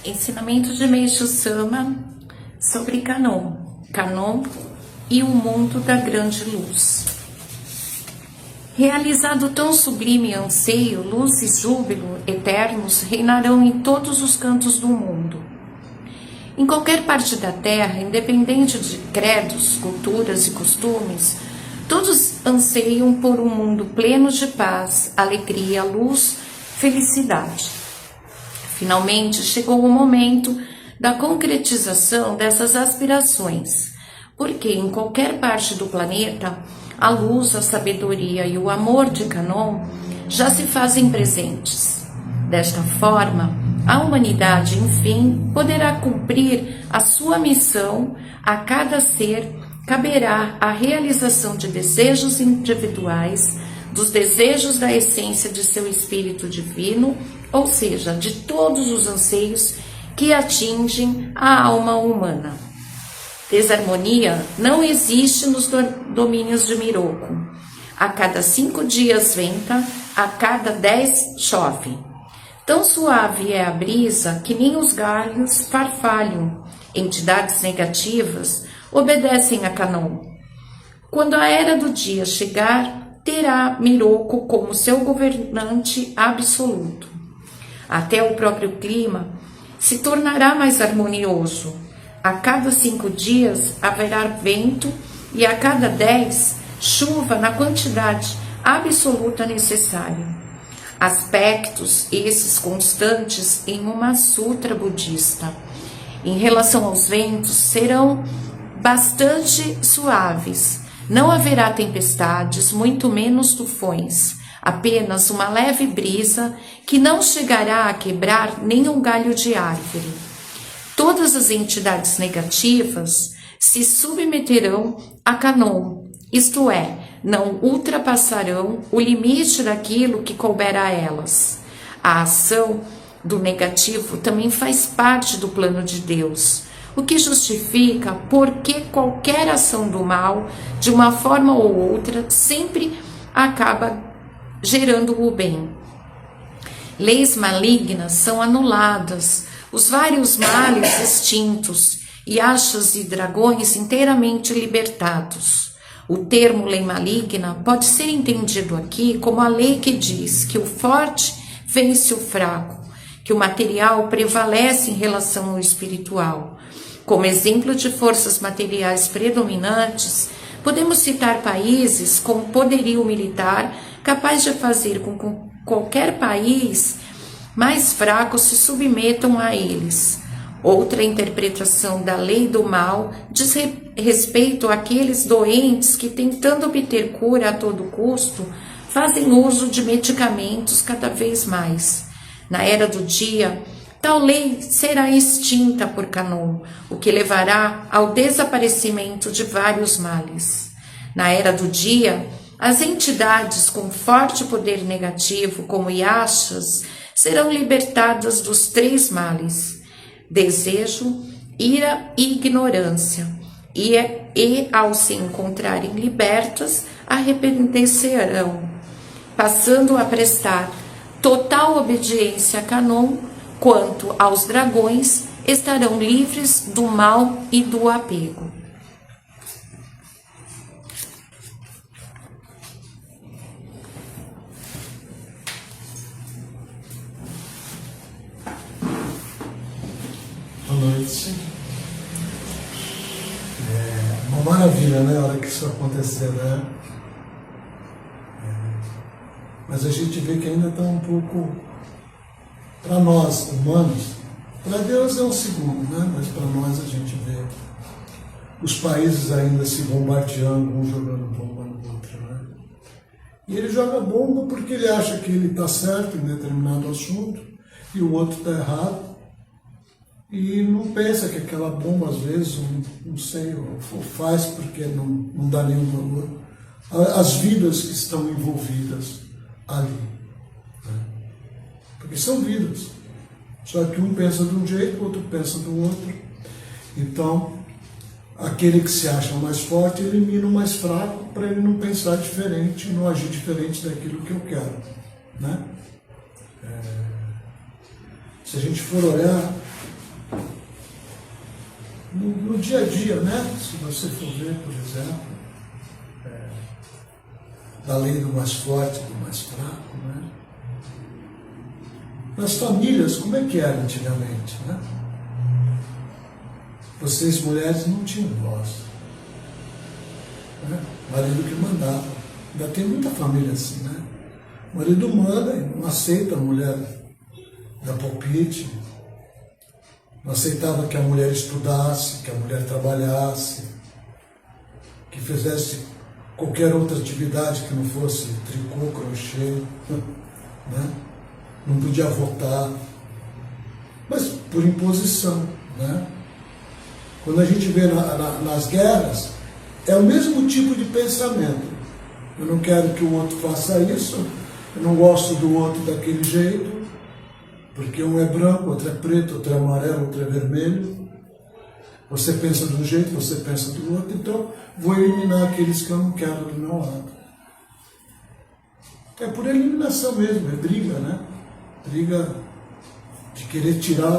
Ensinamento de Meixo Sama sobre Kanon, Kanon e o mundo da grande luz. Realizado tão sublime anseio, luz e júbilo eternos reinarão em todos os cantos do mundo. Em qualquer parte da terra, independente de credos, culturas e costumes, todos anseiam por um mundo pleno de paz, alegria, luz, felicidade. Finalmente chegou o momento da concretização dessas aspirações, porque em qualquer parte do planeta, a luz, a sabedoria e o amor de Kanon já se fazem presentes. Desta forma, a humanidade, enfim, poderá cumprir a sua missão. A cada ser caberá a realização de desejos individuais, dos desejos da essência de seu espírito divino, ou seja, de todos os anseios que atingem a alma humana. Desarmonia não existe nos domínios de Miroku. A cada 5 dias venta, a cada 10 chove. Tão suave é a brisa que nem os galhos farfalham. Entidades negativas obedecem a Kanon. Quando a era do dia chegar, terá Miroku como seu governante absoluto. Até o próprio clima se tornará mais harmonioso. A cada 5 dias haverá vento e a cada 10 chuva na quantidade absoluta necessária. Aspectos esses constantes em uma sutra budista. Em relação aos ventos, serão bastante suaves. Não haverá tempestades, muito menos tufões. Apenas uma leve brisa que não chegará a quebrar nenhum galho de árvore. Todas as entidades negativas se submeterão a Kanon, isto é, não ultrapassarão o limite daquilo que couber a elas. A ação do negativo também faz parte do plano de Deus, o que justifica porque qualquer ação do mal, de uma forma ou outra, sempre acaba gerando o bem. Leis malignas são anuladas, os vários males extintos, e achas e dragões inteiramente libertados. O termo lei maligna pode ser entendido aqui como a lei que diz que o forte vence o fraco, que o material prevalece em relação ao espiritual. Como exemplo de forças materiais predominantes, podemos citar países com poderio militar capaz de fazer com que qualquer país mais fraco se submetam a eles. Outra interpretação da lei do mal diz respeito àqueles doentes que, tentando obter cura a todo custo, fazem uso de medicamentos cada vez mais. Na era do dia, tal lei será extinta por Kanon, o que levará ao desaparecimento de vários males. Na era do dia, as entidades com forte poder negativo, como Yashas, serão libertadas dos 3 males: desejo, ira e ignorância. E ao se encontrarem libertas, arrepender-se-ão, passando a prestar total obediência a Kanon. Quanto aos dragões, estarão livres do mal e do apego. Boa noite. Uma maravilha, né? A hora que isso acontecer, né? Mas a gente vê que ainda está um pouco, para nós humanos, para Deus é um segundo, né? Mas para nós a gente vê os países ainda se bombardeando, um jogando bomba no outro, né? E ele joga bomba porque ele acha que ele está certo em determinado assunto e o outro está errado. E não pensa que aquela bomba, às vezes, não sei, ou faz porque não dá nenhum valor às vidas que estão envolvidas ali. Né? Porque são vidas. Só que um pensa de um jeito, o outro pensa do outro. Então, aquele que se acha mais forte elimina o mais fraco para ele não pensar diferente, não agir diferente daquilo que eu quero. Né? Se a gente for olhar no dia a dia, né? Se você for ver, por exemplo, da lei do mais forte e do mais fraco, né? Nas famílias, como é que era antigamente, né? Vocês, mulheres, não tinham voz. Né? O marido que mandava. Ainda tem muita família assim, né? O marido manda e não aceita a mulher dar palpite, não aceitava que a mulher estudasse, que a mulher trabalhasse, que fizesse qualquer outra atividade que não fosse tricô, crochê, né? Não podia votar, mas por imposição, né? Quando a gente vê nas guerras, é o mesmo tipo de pensamento. Eu não quero que o outro faça isso, eu não gosto do outro daquele jeito, porque um é branco, outro é preto, outro é amarelo, outro é vermelho. Você pensa de um jeito, você pensa do outro, então vou eliminar aqueles que eu não quero do meu lado. É por eliminação mesmo, é briga, né? Briga de querer tirar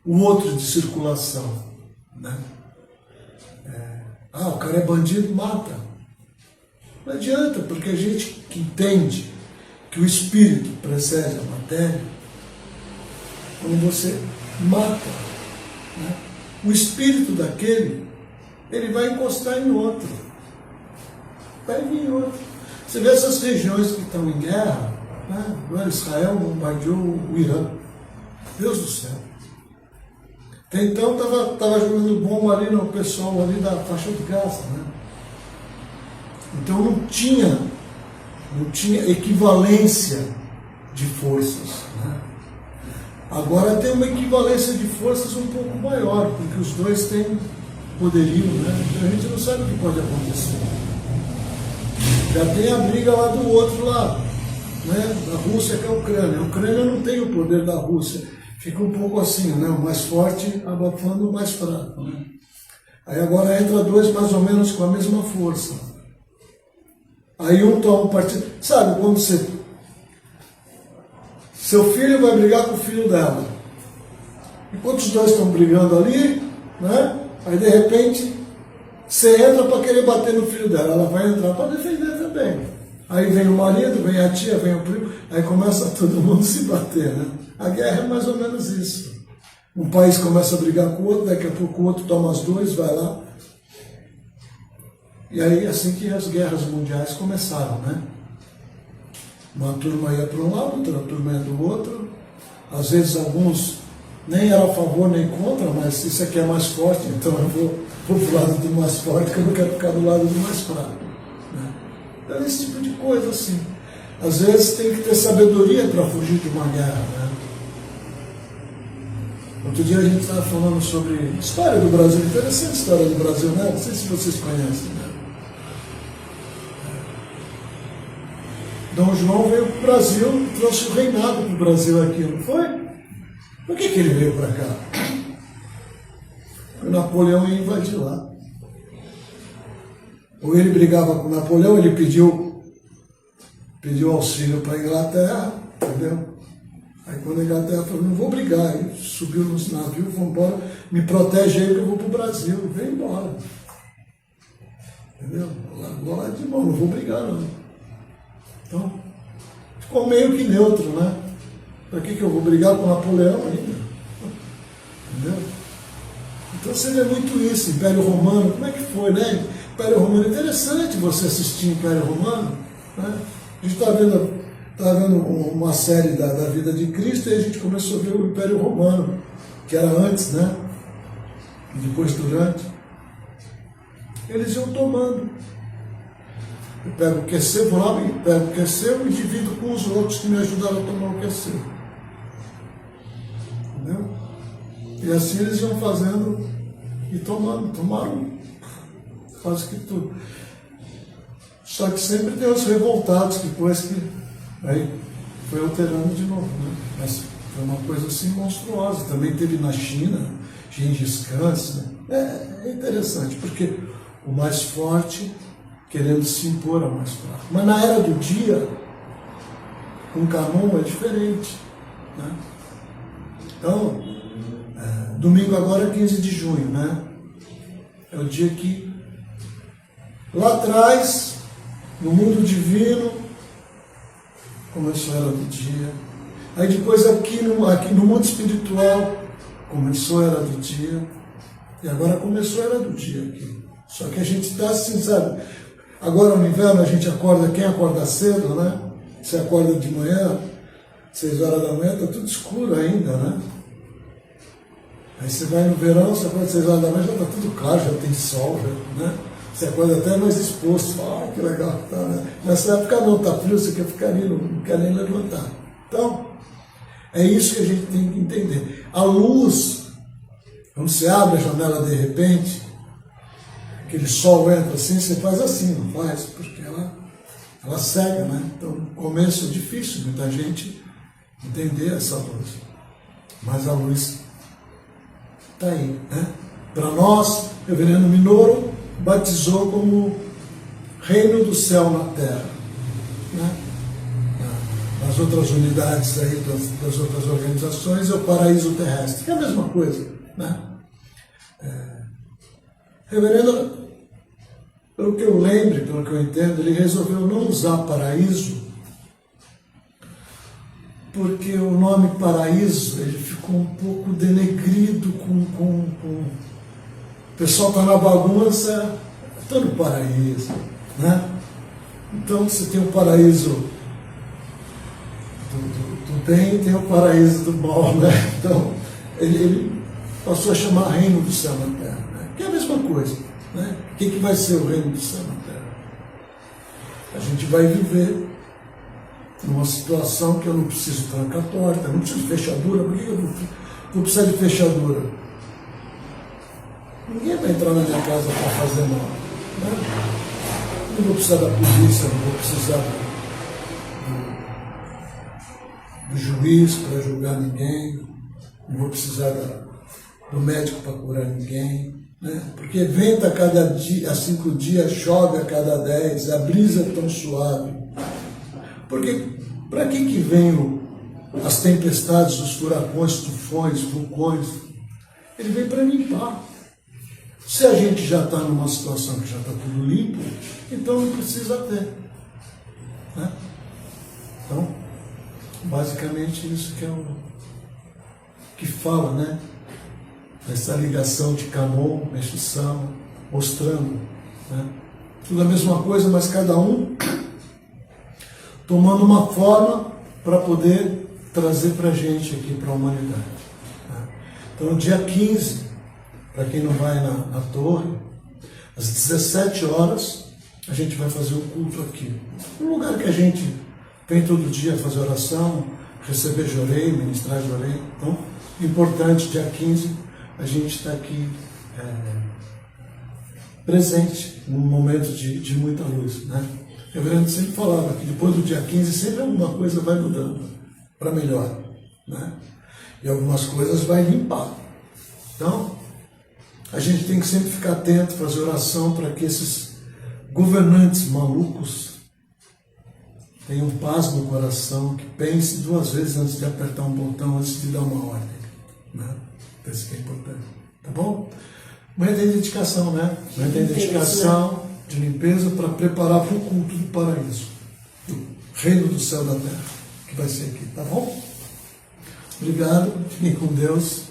o outro de circulação, né? O cara é bandido, mata. Não adianta, porque a gente que entende que o espírito precede a matéria, quando você mata, né? O espírito daquele, ele vai encostar em outro. Vai vir outro. Você vê essas regiões que estão em guerra, né? Agora Israel bombardeou o Irã. Deus do céu. Até então estava jogando bomba ali no pessoal ali da faixa de Gaza, né? Então não tinha equivalência de forças, né? Agora tem uma equivalência de forças um pouco maior, porque os dois têm poderio, né? Então a gente não sabe o que pode acontecer. Já tem a briga lá do outro lado, né? Da Rússia com a Ucrânia. A Ucrânia não tem o poder da Rússia. Fica um pouco assim, né? O mais forte abafando o mais fraco, né? Aí agora entra dois mais ou menos com a mesma força. Aí um toma partido. Sabe, quando seu filho vai brigar com o filho dela. Enquanto os dois estão brigando ali, né? Aí de repente você entra para querer bater no filho dela. Ela vai entrar para defender também. Aí vem o marido, vem a tia, vem o primo. Aí começa todo mundo se bater, né? A guerra é mais ou menos isso. Um país começa a brigar com o outro, daqui a pouco o outro toma as duas, vai lá. E aí assim que as guerras mundiais começaram, né? Uma turma ia para um lado, outra turma ia do outro. Às vezes alguns nem eram a favor nem contra, mas isso aqui é mais forte, então eu vou para o lado do mais forte, que eu não quero ficar do lado do mais fraco. Né? Então esse tipo de coisa assim. Às vezes tem que ter sabedoria para fugir de uma guerra, né? Outro dia a gente estava falando sobre história do Brasil, interessante a história do Brasil, né? Não sei se vocês conhecem, né? Dom João veio para o Brasil e trouxe o reinado para o Brasil aqui, não foi? Por que ele veio para cá? O Napoleão ia invadir lá. Ou ele brigava com o Napoleão, ele pediu auxílio para a Inglaterra, entendeu? Aí quando a Inglaterra falou, não vou brigar, aí subiu nos navios, vamos embora, me protege aí que eu vou para o Brasil, vem embora. Entendeu? Vou lá de mão, não vou brigar não. Então, ficou meio que neutro, né? Para que eu vou brigar com o Napoleão ainda? Entendeu? Então você vê muito isso, Império Romano, como é que foi, né? Império Romano, interessante você assistir Império Romano, né? A gente está vendo uma série da vida de Cristo e a gente começou a ver o Império Romano, que era antes, né? E depois durante. Eles iam tomando. Eu pego o QC, vou lá, pego o QC e divido com os outros que me ajudaram a tomar o QC. Entendeu? E assim eles iam fazendo e tomaram quase que tudo. Só que sempre tem os revoltados, que depois que aí foi alterando de novo, né? Mas foi uma coisa assim monstruosa. Também teve na China, Gengis Khan, né? É interessante, porque o mais forte querendo se impor ao mais fraco. Mas na era do dia, com Canon é diferente, né? Então, Domingo agora é 15 de junho, né? É o dia que, lá atrás, no mundo divino, começou a era do dia. Aí depois aqui no mundo espiritual, começou a era do dia. E agora começou a era do dia aqui. Só que a gente está assim, sabe? Agora no inverno a gente acorda, quem acorda cedo, né? Você acorda de manhã, 6 horas da manhã, está tudo escuro ainda, né? Aí você vai no verão, você acorda às 6 horas da manhã, já está tudo claro, já tem sol, já, né? Você acorda até mais exposto, fala, que legal que tá, né? Nessa época não, está frio, você quer ficar ali, não quer nem levantar. Então, é isso que a gente tem que entender. A luz, quando você abre a janela de repente, aquele sol entra assim, você faz assim, não faz? Porque ela cega, né? Então, no começo é difícil muita gente entender essa luz. Mas a luz está aí, né? Para nós, o reverendo Minoru batizou como reino do céu na terra, né? Nas outras unidades aí das outras organizações é o paraíso terrestre, que é a mesma coisa, né? Reverendo, pelo que eu lembro, pelo que eu entendo, ele resolveu não usar paraíso porque o nome paraíso ele ficou um pouco denegrido o pessoal está na bagunça, está no paraíso, né? Então você tem o paraíso do bem e tem o paraíso do mal, né? Então ele passou a chamar reino do céu na terra, né? Que é a mesma coisa, né? O que vai ser o reino do céu na terra? A gente vai viver numa situação que eu não preciso trancar a porta, eu não preciso de fechadura. Por que eu vou precisar de fechadura? Ninguém vai entrar na minha casa para fazer mal, né? Não vou precisar da polícia, não vou precisar do juiz para julgar ninguém, não vou precisar do médico para curar ninguém, né? Porque venta a cada dia, a 5 dias, chove a cada 10, a brisa é tão suave. Porque para que vem as tempestades, os furacões, tufões, vulcões? Ele vem para limpar. Se a gente já está numa situação que já está tudo limpo, então não precisa ter, né? Então, basicamente isso que é o que fala, né? Essa ligação de Kamon, Meshussama, mostrando, né? Tudo a mesma coisa, mas cada um tomando uma forma para poder trazer para a gente aqui, para a humanidade, né? Então, dia 15, para quem não vai na torre, às 17 horas, a gente vai fazer o culto aqui. Um lugar que a gente vem todo dia fazer oração, receber jorei, ministrar jorei. Então, importante, dia 15, a gente está aqui presente num momento de muita luz, né? O reverendo sempre falava que depois do dia 15 sempre alguma coisa vai mudando para melhor, né? E algumas coisas vai limpar. Então, a gente tem que sempre ficar atento, fazer oração para que esses governantes malucos tenham paz no coração, que pense 2 vezes antes de apertar um botão, antes de dar uma ordem, né? Isso que é importante, tá bom? Amanhã tem dedicação, né? Amanhã tem dedicação de limpeza para preparar para o culto do paraíso, do reino do céu da terra, que vai ser aqui, tá bom? Obrigado, fiquem com Deus.